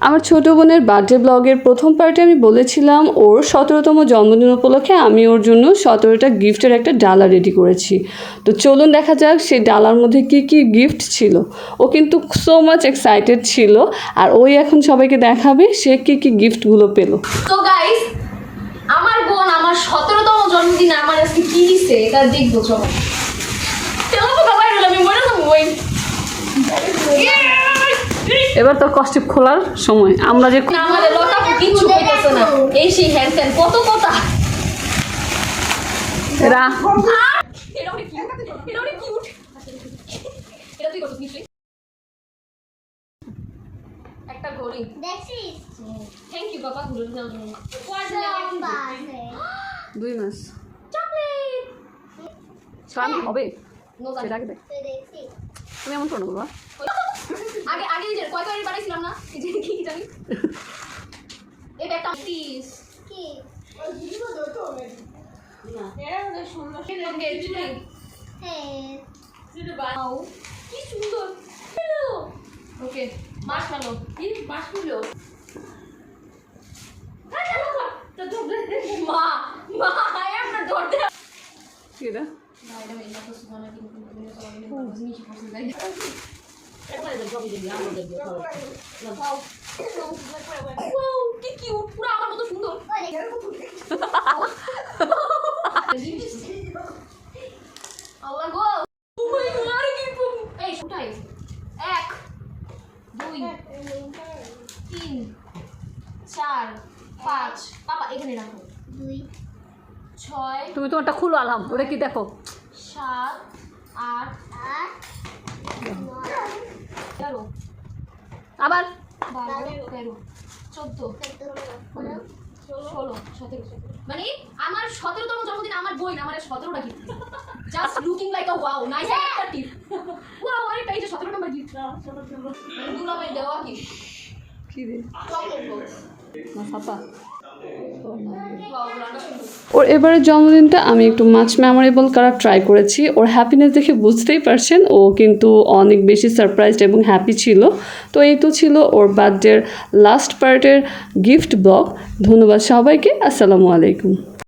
আমার ছোট বোনের বার্থডে ব্লগের প্রথম পার্টে আমি বলেছিলাম ওর 17তম জন্মদিন উপলক্ষে আমি ওর জন্য 17টা গিফটের একটা ডালা রেডি করেছি। তো চলুন দেখা যাক সেই ডালার মধ্যে কি কি গিফট ছিল। ও কিন্তু সো মাচ এক্সাইটেড ছিল, আর ওই এখন সবাইকে দেখাবে সে কি কি গিফটগুলো পেল। তো গাইস, আমার বোন আমার 17তম জন্মদিনে আমার আজকে কি দিছে এটা দেখবো সবাই। চলো তো সবাই আমি মরে যাবো। ওই এবার তোর কস্টিপ খোলার সময়। আমরা যে আমাদের লতা কিছু হইতেছে না, এই সেই হ্যান্ড স্যান্ড কত কথা এরা এটা অনেক কিউট, এটা অনেক কিউট। এটা তুই কত নিশ্চয়ই একটা ঘড়ি দেখছিস থ্যাংক ইউ বাবা ঘুরে দেওয়ার জন্য। 2 মাস চকলেট সামনে হবে নো সেটা আগে দেখ। তুই দেখছিস তুমি এমন করো না বাবা। আগে আগে যে কয় কয় বানাইছিলাম না, এই যে কি কি জানি এই ব্যাগটা পিস কি ওই ভিডিও দেখো না এরা ওদের সুন্দর ওকে চুড়ি হ্যাঁ চুড়ি বানাও কি সুন্দর ওকে মার্শমেলো কি মার্শমেলো মা মা আই এম নট ডট কি এটা? বাইরে মেলা তো সুবহানা কিন্তু জিনিস পছন্দ হয় কি কিউট, পুরো আমার মতো সুন্দর। আল্লাহ গো এই উঠাই 1 2 3 4 5 পাপা এখানে রাখো 2 6 তুমি তোমারটা খুলো আলাম, ওটা কি দেখো। 7 8 8 13 আবার 12 13 14 16 17 মানে আমার 17তম জন্মদিন আমার বই না, আমার 17টা gift just looking like a wow nice attractive wow আরে পেজে 17 নম্বর গিফট দুলাভাই দেওয়া কি কি রে চকলেট বক্স না ছাপা। ওয়াও রান্না সুন্দর। ওর এবারের জন্মদিনটা আমি একটু মাচ মেমোরেবল করার ট্রাই করেছি। ওর হ্যাপিনেস দেখে বুঝতেই পারছেন ও কিন্তু অনেক বেশি সারপ্রাইজড এবং হ্যাপি ছিল। তো এই তো ছিল ওর বার্থডের লাস্ট পার্টের গিফট ব্লগ। ধন্যবাদ সবাইকে, আসসালামু আলাইকুম।